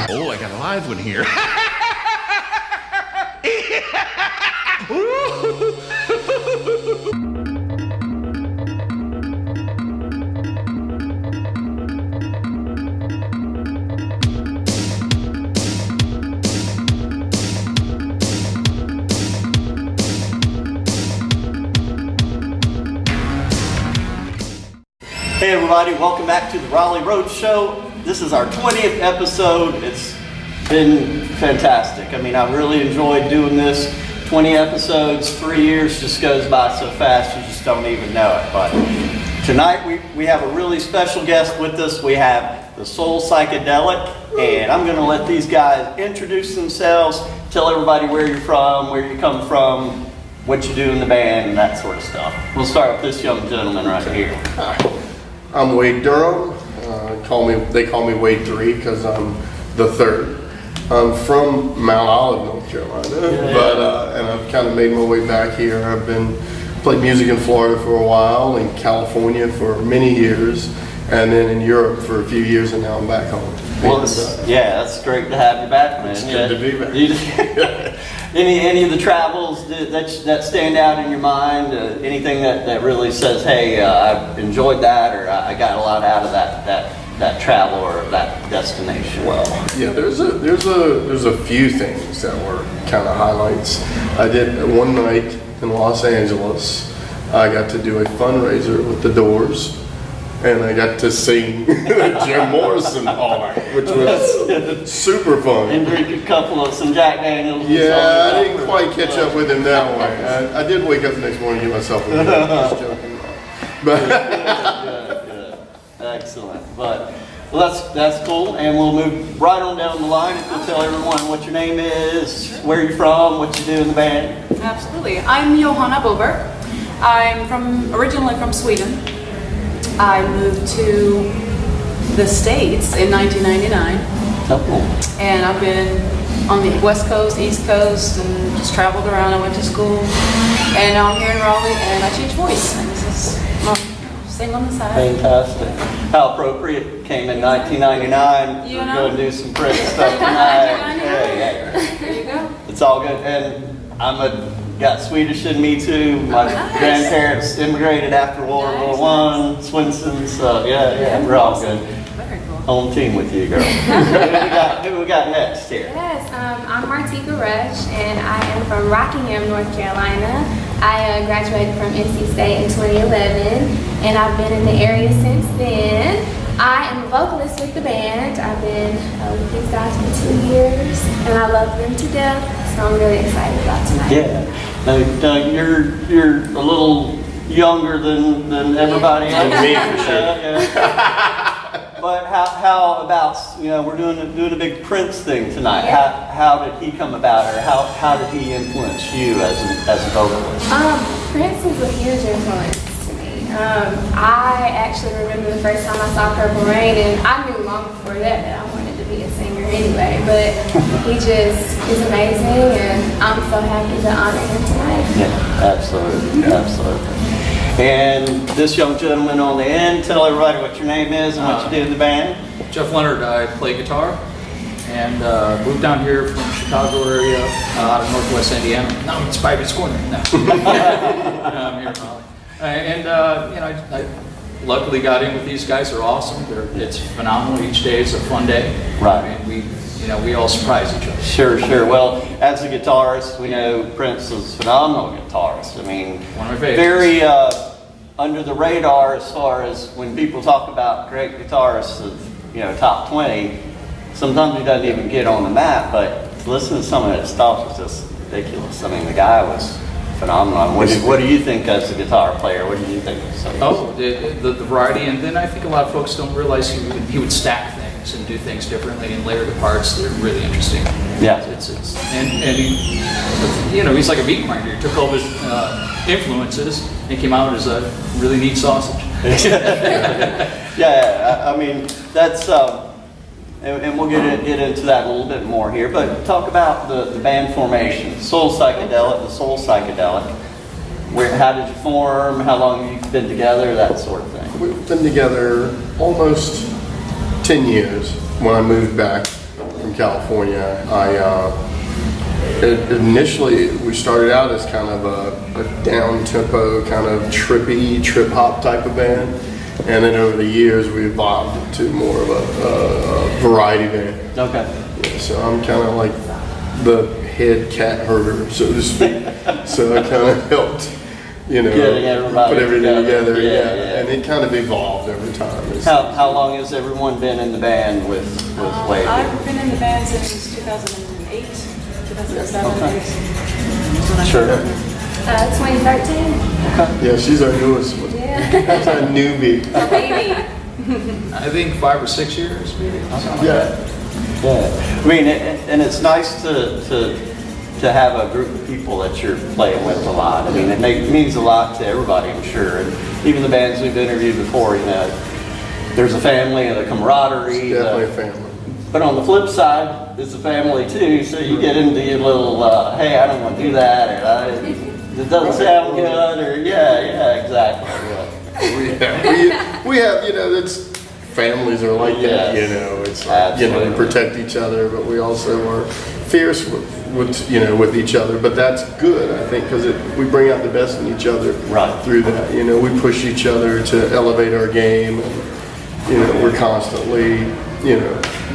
Oh, I got a live one here. Hey everybody, welcome back to the Raleigh Road Show. This is our 20th episode. It's been fantastic. I mean, I really enjoyed doing this. 20 episodes, 3 years just goes by so fast you just don't even know it. But tonight we have a really special guest with us. We have the Soul Psychedelic, and I'm going to let these guys introduce themselves, tell everybody where you're from, where you come from, what you do in the band, and that sort of stuff. We'll start with this young gentleman right here. I'm Wade Durham. They call me Wade 3 because I'm the third. I'm from Mount Olive, North Carolina, and I've kind of made my way back here. I've played music in Florida for a while, in California for many years, and then in Europe for a few years, and now I'm back home. Well, that's great to have you back, man. It's good to be back. Any of the travels that stand out in your mind? Anything that really says, "Hey, I've enjoyed that," or "I got a lot out of that travel or that destination"? Well, yeah, there's a few things that were kind of highlights. I did one night in Los Angeles. I got to do a fundraiser with the Doors. And I got to sing Jim Morrison all night, which was super fun. And drink a couple of some Jack Daniels. Yeah, I didn't quite catch up with him that way. I did wake up the next morning and give myself a beer. Just joking. But Good. Excellent. But well, that's cool. And we'll move right on down the line. If you'll tell everyone what your name is, where you're from, what you do in the band. Absolutely. I'm Johanna Bober. I'm originally from Sweden. I moved to the States in 1999, and I've been on the West Coast, East Coast, and just traveled around. I went to school, and now I'm here in Raleigh, and I teach voice, and this is sing on the side. Fantastic. How appropriate. Came in 1999. You We're know? going to do some Prince stuff tonight. Hey. There you go. It's all good. And got Swedish in me too. My grandparents immigrated after World War I, Swinson, so yeah, we're all good. Very cool. Home team with you, girl. Who we got next here? Yes, I'm Martika Rush, and I am from Rockingham, North Carolina. I graduated from NC State in 2011, and I've been in the area since then. I am a vocalist with the band. I've been with these guys for 2 years, and I love them to death, so I'm really excited about tonight. Yeah. Now, you're a little younger than everybody else. Me for sure. But how about, we're doing a big Prince thing tonight. Yeah. How did he come about, or how did he influence you as a vocalist? Prince is a huge influence to me. I actually remember the first time I saw Purple Rain, and I knew long before that I wanted to be a singer anyway, but he just is amazing, and I'm so happy to honor him tonight. Yeah, absolutely. And this young gentleman on the end, tell everybody what your name is and what you do in the band. Jeff Leonard, I play guitar and moved down here from the Chicago area out of Northwest Indiana. No, it's Spivey's Corner. No. I'm here in Raleigh. I luckily got in with these guys. They're awesome. It's phenomenal. Each day is a fun day. Right. I mean, we all surprise each other. Sure. Well, as a guitarist, we know Prince is a phenomenal guitarist. I mean, One of my favorites. very under the radar as far as when people talk about great guitarists of, top 20, sometimes he doesn't even get on the map, but to listen to some of his stuff is just ridiculous. I mean, the guy was phenomenal. What do you think as a guitar player? What do you think of some of his? The variety, and then I think a lot of folks don't realize he would stack things and do things differently and layer the parts. They're really interesting. Yeah. And he, he's like a meat grinder. He took all his influences and came out as a really neat sausage. Yeah, I mean, that's, and we'll get into that a little bit more here, but talk about the band formation, the Soul Psychedelic. How did you form? How long have you been together? That sort of thing. we've been together almost 10 years. When I moved back from California, initially we started out as kind of a down-tempo, kind of trippy, trip-hop type of band. And then over the years we evolved into more of a variety band. Okay. Yeah, so I'm kind of like the head cat herder, so to speak. So I kind of helped, Getting everybody put everything together. Yeah. And it kind of evolved over time. How long has everyone been in the band with Wade? I've been in the band since 2008, 2007. Okay. When I Sure. 2013. Yeah, she's our newest one. Yeah. That's our newbie. Baby. I think 5 or 6 years, maybe. something like that. Yeah. I mean, and it's nice to have a group of people that you're playing with a lot. I mean, it means a lot to everybody, I'm sure. And even the bands we've interviewed before, there's a family and a camaraderie. It's definitely a family. But on the flip side, it's a family too, so you get into your little, hey, I don't want to do that, or it doesn't sound good, or yeah, exactly. We have, it's families are like that, Yes. It's like, we Absolutely. protect each other, but we also are fierce with each other. But that's good, I think, because we bring out the best in each other Right. through that. We push each other to elevate our game, and we're constantly,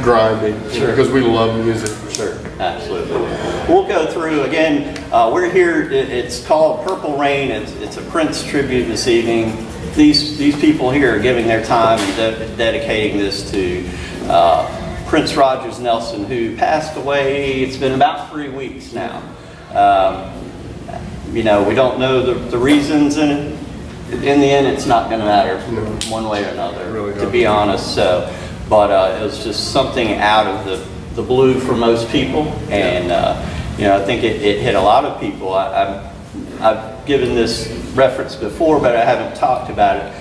grinding because we love music. Sure, absolutely. We'll go through again. We're here. It's called Purple Rain. It's a Prince tribute this evening. These people here are giving their time and dedicating this to Prince Rogers Nelson, who passed away. It's been about 3 weeks now. We don't know the reasons, and in the end, it's not going to matter one way or another, Really to not. be honest. But it was just something out of the blue for most people, and I think it hit a lot of people. I've given this reference before, but I haven't talked about it.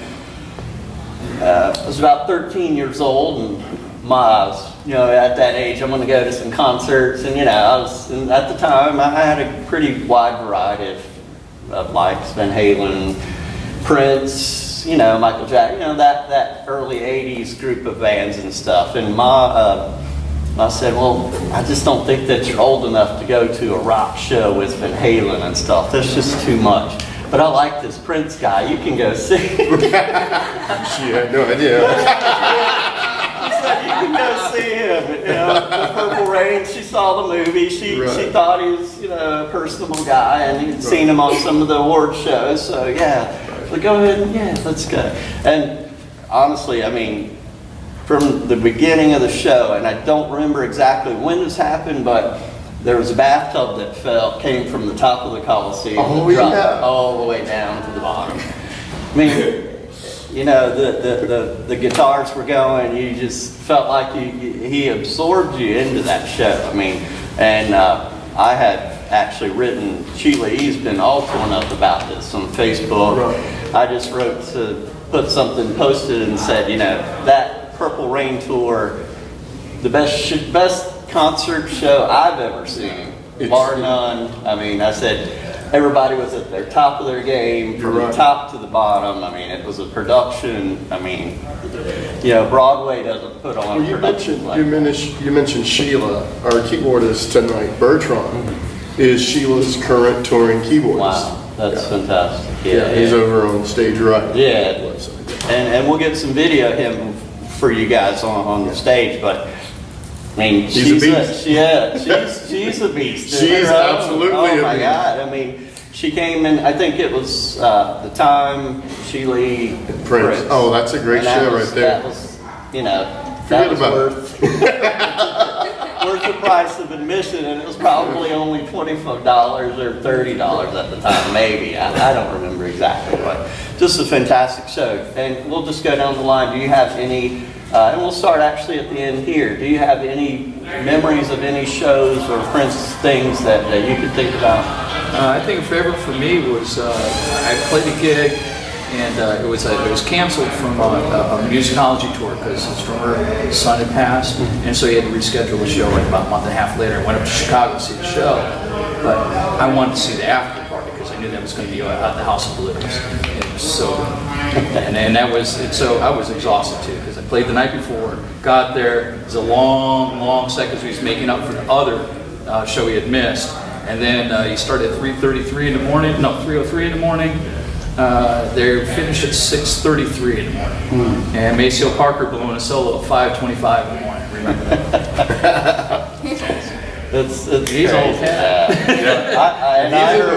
I was about 13 years old, and at that age, I'm going to go to some concerts, and and at the time, I had a pretty wide variety of likes: Van Halen, Prince, Michael Jackson, that early 80s group of bands and stuff. And I said, well, I just don't think that you're old enough to go to a rock show with Van Halen and stuff. That's just too much. But I like this Prince guy. You can go see him. She had no idea. I said, you can go see him. The Purple Rain, she saw the movie. She thought he was, a personable guy, and you'd seen him on some of the award shows. So, so go ahead and, let's go. And honestly, I mean, from the beginning of the show, and I don't remember exactly when this happened, but there was a bathtub that came from the top of the Coliseum and dropped all the way down to the bottom. I mean, the guitars were going. You just felt like he absorbed you into that show. I mean, and I had actually written, Sheila E's been all torn up about this on Facebook. Right. I just posted and said, that Purple Rain tour, the best concert show I've ever seen, bar none. I mean, I said everybody was at their top of their game from the top to the bottom. I mean, it was a production. I mean, Broadway doesn't put on production like that. You mentioned Sheila, our keyboardist tonight, Bertrand, is Sheila's current touring keyboardist. Wow, that's fantastic. Yeah, he's over on stage right. Yeah, and we'll get some video of him for you guys on the stage, but I mean, she's a beast. She's a beast. She's absolutely a beast. Oh my God! I mean, she came in. I think it was the time Sheila E. Prince. Oh, that's a great show right there. That was, that was worth the price of admission, and it was probably only $25 or $30 at the time, maybe. I don't remember exactly, but just a fantastic show. And we'll just go down the line. Do you have any? And we'll start actually at the end here. Do you have any memories of any shows or Prince things that you could think about? I think a favorite for me was I played a gig, and it was canceled from a musicology tour because his drummer, his son had passed, and so he had to reschedule the show. Like about a month and a half later, I went up to Chicago to see the show, but I wanted to see the after party because I knew that was was going to be at the House of Blues. It was so good. And that was, so I was exhausted too, because I played the night before, got there, it was a long set because we was making up for the other show we had missed. And then he started at 3:03 in the morning, no, 3:03 in the morning. They finished at 6:33 in the morning. And Maceo Parker blowing a solo at 5:25 in the morning, remember that? It's He's old cat.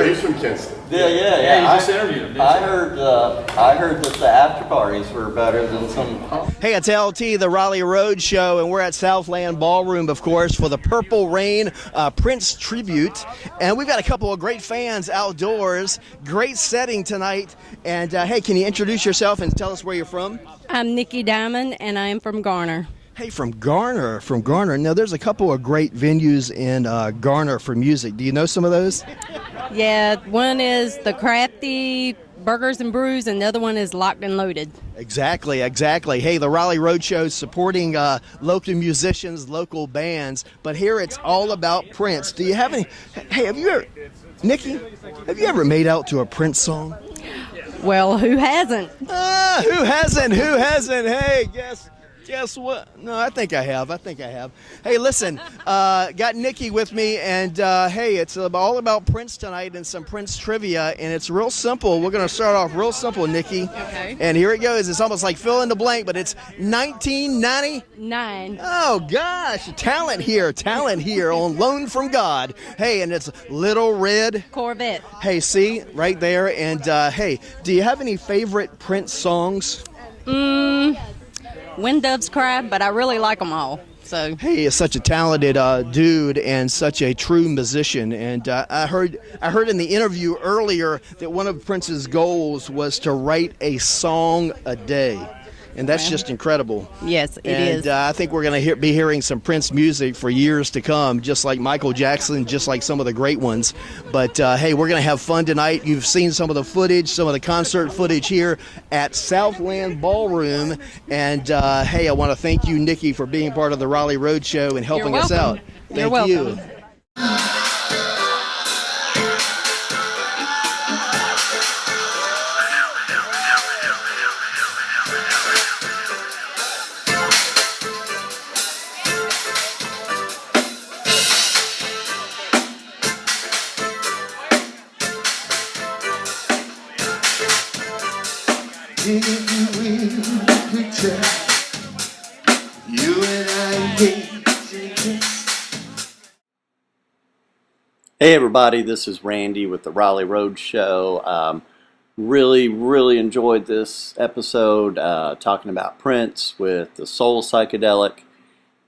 He's from Kinston. Yeah. Yeah, you just interviewed him. I heard that the after parties were better than some. Hey, it's LT, the Raleigh Road Show, and we're at Southland Ballroom, of course, for the Purple Rain Prince tribute. And we've got a couple of great fans outdoors. Great setting tonight. And hey, can you introduce yourself and tell us where you're from? I'm Nikki Diamond, and I am from Garner. Hey, from Garner. Now, there's a couple of great venues in Garner for music. Do you know some of those? Yeah, one is the Crafty Burgers and Brews, and the other one is Locked and Loaded. Exactly. Hey, the Raleigh Road Show is supporting local musicians, local bands, but here it's all about Prince. Do you have any? Hey, Nikki, have you ever made out to a Prince song? Well, who hasn't? Who hasn't? Hey, guess what? No, I think I have. Hey, listen, got Nikki with me, and hey, it's all about Prince tonight and some Prince trivia, and it's real simple. We're going to start off real simple, Nikki. Okay. And here it goes. It's almost like fill in the blank, but it's 1999. Oh, gosh. Talent here on loan from God. Hey, and it's Little Red Corvette. Hey, see, right there. And hey, do you have any favorite Prince songs? When Doves Cry, but I really like them all. So Hey, he's such a talented dude and such a true musician. And I heard in the interview earlier that one of Prince's goals was to write a song a day. And that's just incredible. yes, it is. And I think we're going to be hearing some Prince music for years to come, just like Michael Jackson, just like some of the great ones. But hey, we're going to have fun tonight. You've seen some of the footage, some of the concert footage here at Southland Ballroom. And hey, I want to thank you, Nikki, for being part of the Raleigh Road Show and helping us out. You're Thank you. welcome. Hey everybody, this is Randy with the Raleigh Road Show. Really enjoyed this episode talking about Prince with the Soul Psychedelic.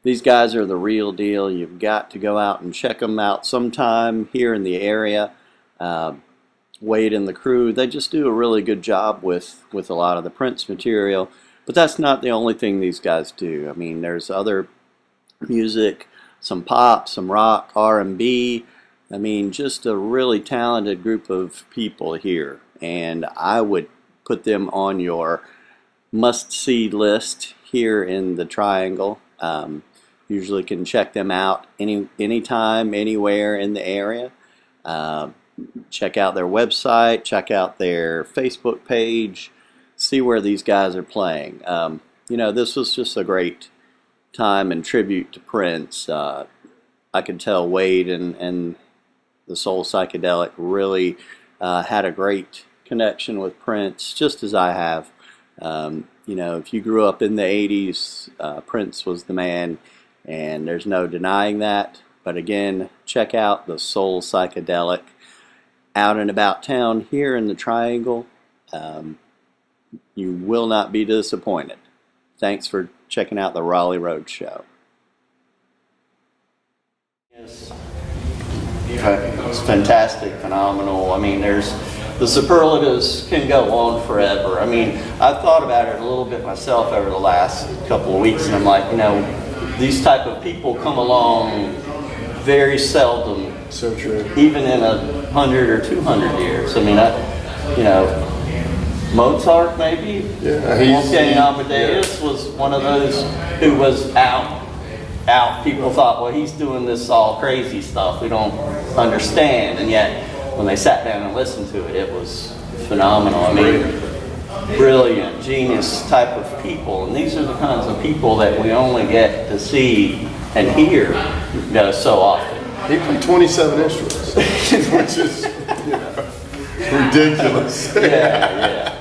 These guys are the real deal. You've got to go out and check them out sometime here in the area. Wade and the crew, they just do a really good job with a lot of the Prince material. But that's not the only thing these guys do. I mean, there's other music, some pop, some rock, R&B. I mean, just a really talented group of people here. And I would put them on your must-see list here in the Triangle. Usually can check them out anytime, anywhere in the area. Check out their website, check out their Facebook page, see where these guys are playing. You know, this was just a great time and tribute to Prince. I could tell Wade and the Soul Psychedelic really had a great connection with Prince, just as I have. You know, if you grew up in the 80s, Prince was the man, and there's no denying that. But again, check out the Soul Psychedelic out and about town here in the Triangle. You will not be disappointed. Thanks for checking out the Raleigh Road Show. Yes. It's fantastic, phenomenal. I mean, the superlatives can go on forever. I mean, I've thought about it a little bit myself over the last couple of weeks, and I'm like, you know, these type of people come along very seldom. So true. Even in 100 or 200 years. I mean, you know, Mozart maybe. Yeah, Wolfgang Amadeus was one of those who was out. People thought, well, he's doing this all crazy stuff we don't understand, and yet when they sat down and listened to it, it was phenomenal. I mean, brilliant, genius type of people. And these are the kinds of people that we only get to see and hear so often. He played 27 instruments, which is, ridiculous. Yeah.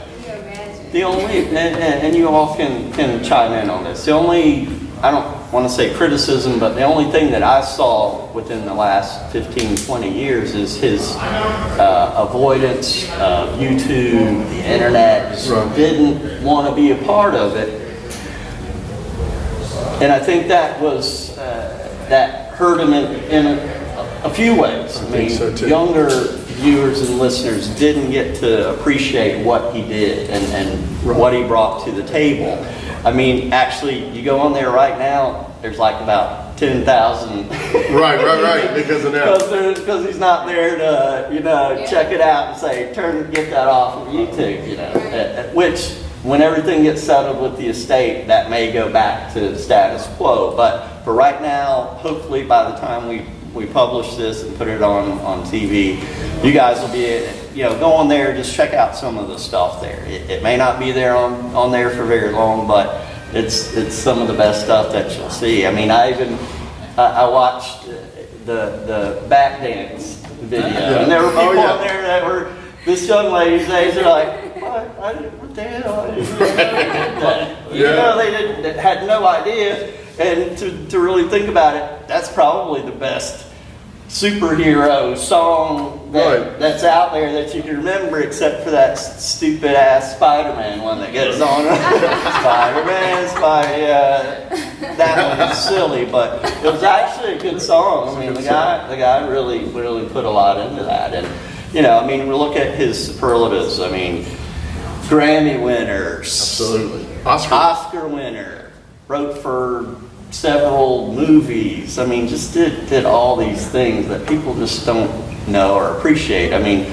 The only, and you all can chime in on this, the only, I don't want to say criticism, but the only thing that I saw within the last 15, 20 years is his avoidance of YouTube, the internet, just didn't want to be a part of it. And I think that was, that hurt him in a few ways. I mean, so younger viewers and listeners didn't get to appreciate what he did and what he brought to the table. I mean, actually, you go on there right now, there's like about 10,000. Right, because of that. Because he's not there to, check it out and say, get that off of YouTube, which, when everything gets settled with the estate, that may go back to status quo. But for right now, hopefully by the time we publish this and put it on TV, you guys will be, go on there, just check out some of the stuff there. It may not be there on there for very long, but it's some of the best stuff that you'll see. I mean, I watched the back dance video, and there were people on there that were, this young lady's age, they're like, what the hell? They had no idea. And to really think about it, that's probably the best superhero song that's out there that you can remember, except for that stupid ass Spider-Man one that goes on. That one was silly, but it was actually a good song. I mean, the guy really put a lot into that. And we look at his superlatives. I mean, Grammy winners, absolutely, Oscar winner, wrote for several movies. I mean, just did all these things that people just don't know or appreciate. I mean,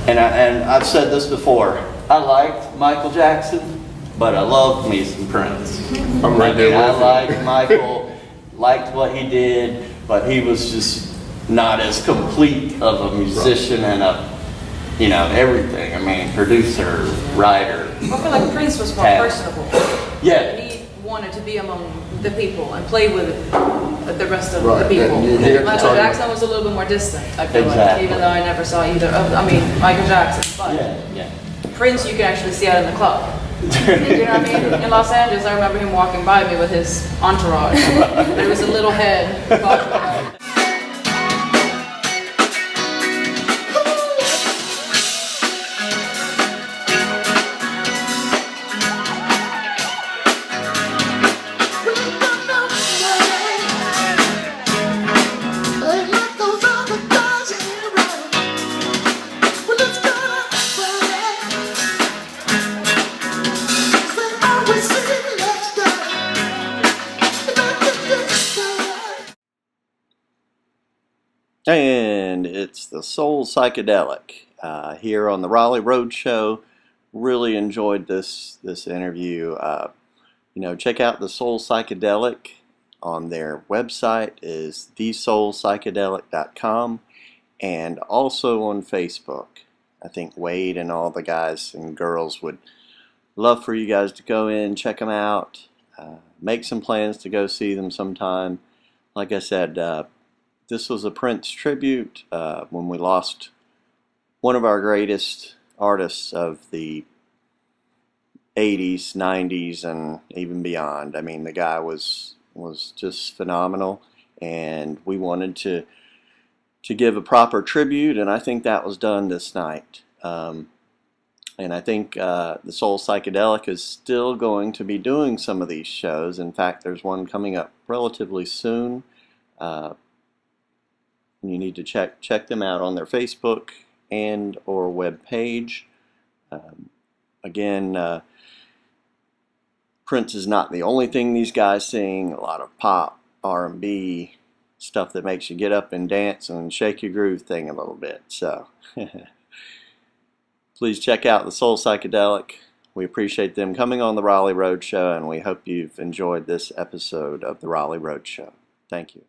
and I've said this before, I liked Michael Jackson, but I loved me some Prince. I'm right there with you. I liked Michael, liked what he did, but he was just not as complete of a musician and everything. I mean, producer, writer. I feel like Prince was more personable. Yeah. He wanted to be among the people and play with the rest of the people. Michael Jackson was a little bit more distant, I feel like, even though I never saw either of, Michael Jackson, but Prince you can actually see out in the club. You know what I mean? In Los Angeles, I remember him walking by me with his entourage. There was a little head. And it's the Soul Psychedelic here on the Raleigh Road Show. Really enjoyed this interview. Check out the Soul Psychedelic on their website is thesoulpsychedelic.com, and also on Facebook. I think Wade and all the guys and girls would love for you guys to go in, check them out, make some plans to go see them sometime. Like I said, this was a Prince tribute when we lost one of our greatest artists of the 80s, 90s, and even beyond. I mean, the guy was just phenomenal, and we wanted to give a proper tribute, and I think that was done this night. And I think the Soul Psychedelic is still going to be doing some of these shows. In fact, there's one coming up relatively soon. You need to check them out on their Facebook and or web page. Again, Prince is not the only thing these guys sing. A lot of pop, R&B, stuff that makes you get up and dance and shake your groove thing a little bit. So please check out the Soul Psychedelic. We appreciate them coming on the Raleigh Road Show, and we hope you've enjoyed this episode of the Raleigh Road Show. Thank you.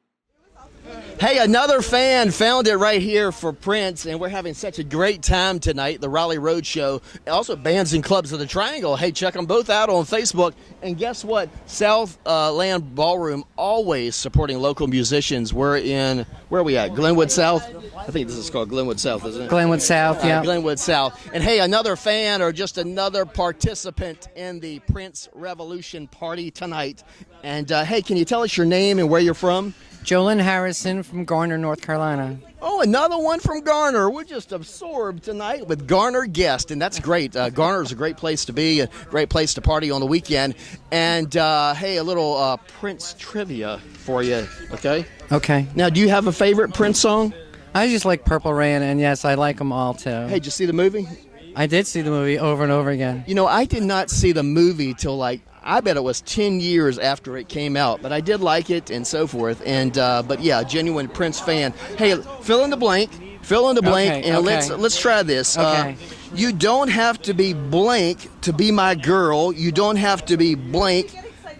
Hey, another fan found it right here for Prince, and we're having such a great time tonight, the Raleigh Road Show. Also, Bands and Clubs of the Triangle. Hey, check them both out on Facebook. And guess what? Southland Ballroom, always supporting local musicians. We're in, where are we at? Glenwood South? I think this is called Glenwood South, isn't it? Glenwood South, yeah. Glenwood South. And hey, another fan or just another participant in the Prince Revolution party tonight. And hey, can you tell us your name and where you're from? Jolyn Harrison from Garner, North Carolina. Oh, another one from Garner. We're just absorbed tonight with Garner guest, and that's great. Garner is a great place to be, a great place to party on the weekend. And hey, a little Prince trivia for you, okay? Okay. Now, do you have a favorite Prince song? I just like Purple Rain, and yes, I like them all too. Hey, did you see the movie? I did see the movie over and over again. You know, I did not see the movie till I bet it was 10 years after it came out, but I did like it and so forth. And but yeah, genuine Prince fan. Hey, fill in the blank, Okay, and okay. let's try this. Okay. You don't have to be blank to be my girl. You don't have to be blank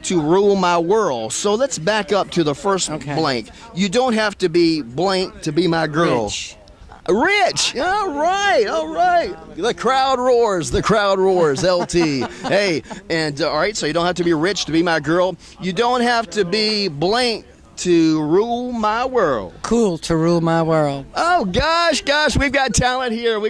to rule my world. So let's back up to the first blank. You don't have to be blank to be my girl. Rich. All right. The crowd roars, LT. Hey, and all right, so you don't have to be rich to be my girl. You don't have to be blank to rule my world. Cool to rule my world. Oh, gosh, we've got talent here.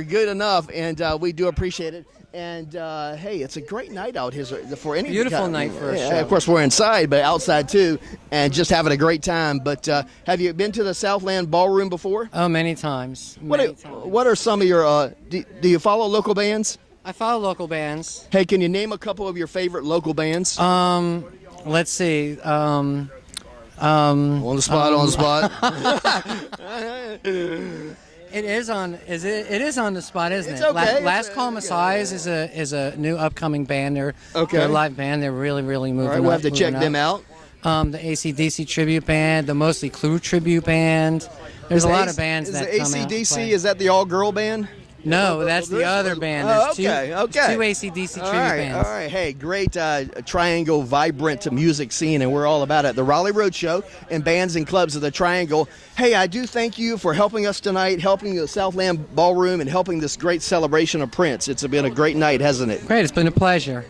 Good enough, and we do appreciate it. And hey, it's a great night out here for any Beautiful night for a show. Of course, we're inside, but outside too, and just having a great time. But have you been to the Southland Ballroom before? Oh, many times. What are some of your? Do you follow local bands? I follow local bands. Hey, can you name a couple of your favorite local bands? Let's see. On the spot. It is on the spot, isn't It's it? okay. Last Call Messiahs is a new upcoming band. They're a live band. They're really moving. All right, we'll have to check up. them out. The AC/DC tribute band, the Mostly Clue tribute band. There's a lot of bands that come out. Is the and AC/DC, play. is that the all-girl band? No, that's the other band. There's two AC/DC tribute bands. All right. Hey, great Triangle vibrant music scene, and we're all about it. The Raleigh Road Show and Bands and Clubs of the Triangle. Hey, I do thank you for helping us tonight, helping the Southland Ballroom, and helping this great celebration of Prince. It's been a great night, hasn't it? Great, it's been a pleasure.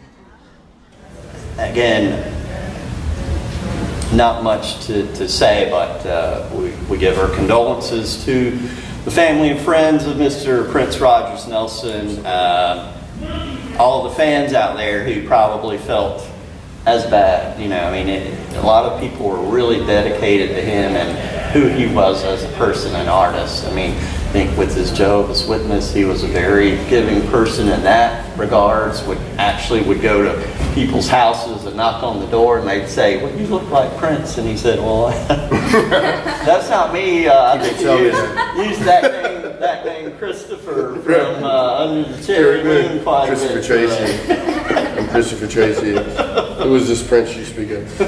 Again, not much to say, but we give our condolences to the family and friends of Mr. Prince Rogers Nelson, all the fans out there who probably felt as bad. You know, I mean, a lot of people were really dedicated to him and who he was as a person and artist. I mean, I think with his Jehovah's Witness, he was a very giving person in that regards, would go to people's houses and knock on the door and they'd say, well, you look like Prince. And he said, well, that's not me. I think you used that name Christopher from Under the Cherry Moon quite a bit. Christopher Tracy. I'm Christopher Tracy. Who is this Prince you speak of?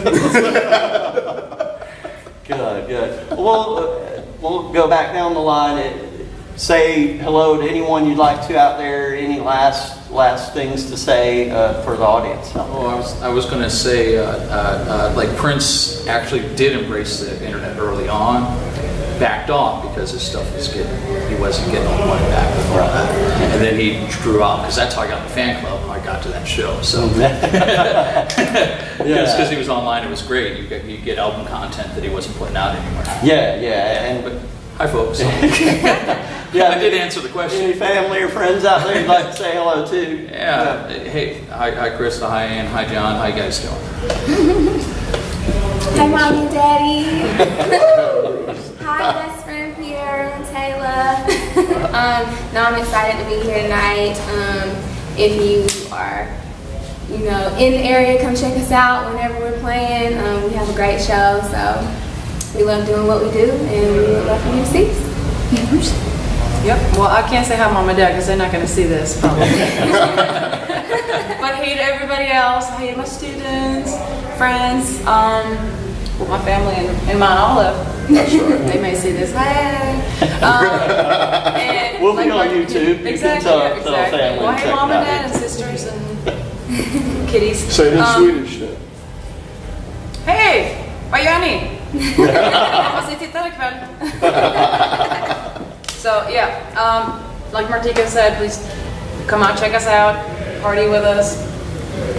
Good. We'll go back down the line. Say hello to anyone you'd like to out there. Any last things to say for the audience? I was going to say, like Prince actually did embrace the internet early on, backed off because his stuff he wasn't getting all the money back before that, and then he drew out because that's how I got the fan club. I got to that show, so because he was online, it was great. You get album content that he wasn't putting out anymore. Yeah. Hi, folks. Yeah, I did answer the question. Any family or friends out there you'd like to say hello to? Yeah. Hey, hi, Krista. Hi, Ann. Hi, John. How you guys doing? Hi, Mommy and Daddy. Hi, best friend Pierre and Taylor. No, I'm excited to be here tonight. If you are, in the area, come check us out whenever we're playing. We have a great show, so we love doing what we do, and we would love for you to see us. Yep. Well, I can't say hi, Mom and Dad, because they're not going to see this, probably. But hey to everybody else. Hey to my students, friends, my family and Mount Olive. That's right. They may see this. Hey. And we'll be on YouTube. Exactly. Family well, hey, Mom and Dad and sisters and kitties. Say it in Swedish then. Hey, vad gör ni? Hoppas ni tittar ikväll. So yeah, like Martika said, please come out, check us out, party with us,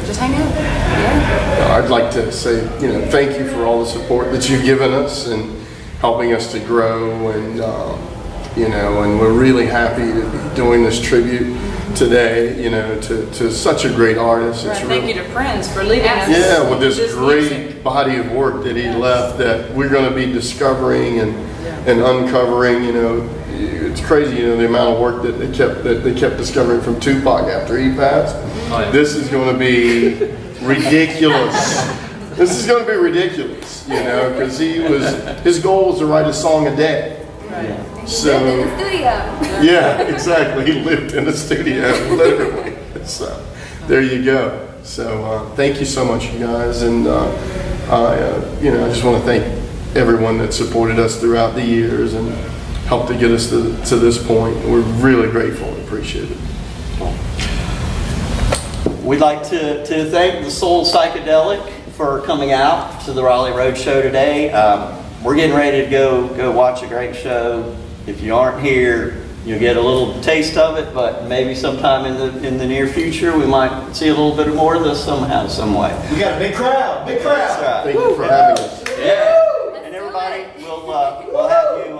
just hang out. Yeah. I'd like to say, thank you for all the support that you've given us and helping us to grow, and and we're really happy to be doing this tribute today, to such a great artist. Right. Thank you to Prince for leaving us. Yeah, with this great music. body of work that he left, that we're going to be discovering and uncovering. It's crazy, the amount of work that they kept discovering from Tupac after he passed. Oh, yeah. This is going to be ridiculous. This is going to be ridiculous, because his goal was to write a song a day. Right. So, Lived in the studio. yeah, exactly. He lived in the studio, literally. So, there you go. So, thank you so much, you guys, and I just want to thank everyone that supported us throughout the years and helped to get us to this point. We're really grateful and appreciate it. We'd like to thank the Soul Psychedelic for coming out to the Raleigh Road Show today. We're getting ready to go watch a great show. If you aren't here, you'll get a little taste of it, but maybe sometime in the near future we might see a little bit more of this somehow, some way. We got a big crowd, big crowd. That's right. Thank you for having us. Yeah. And everybody, we'll have you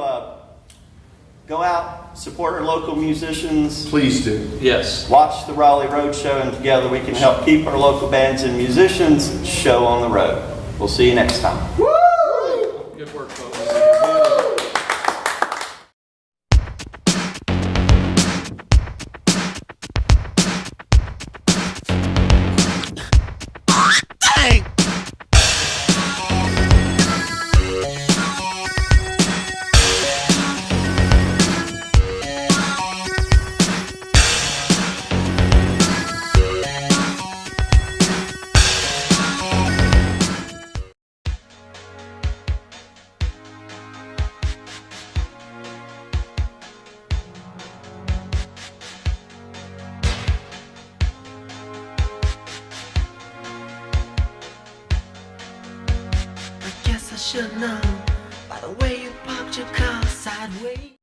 go out, support our local musicians. Please do. Yes. Watch the Raleigh Road Show, and together we can help keep our local bands and musicians show on the road. We'll see you next time. Good work, folks. Should know by the way you parked your car sideways.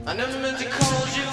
I never meant to call you